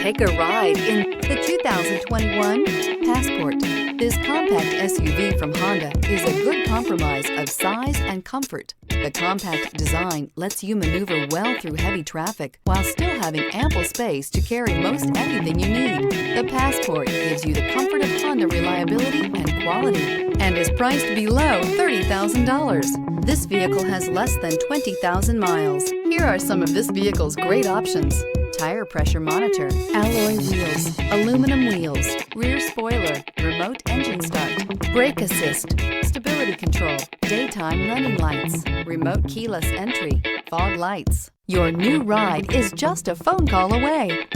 Take a ride in the 2021 Passport. This compact SUV from Honda is a good compromise of size and comfort. The compact design lets you maneuver well through heavy traffic while still having ample space to carry most anything you need. The Passport gives you the comfort of Honda reliability and quality and is priced below $30,000. This vehicle has less than 20,000 miles. Here are some of this vehicle's great options: tire pressure monitor, alloy wheels, aluminum wheels, rear spoiler, remote engine start, brake assist, stability control, daytime running lights, remote keyless entry, fog lights. Your new ride is just a phone call away.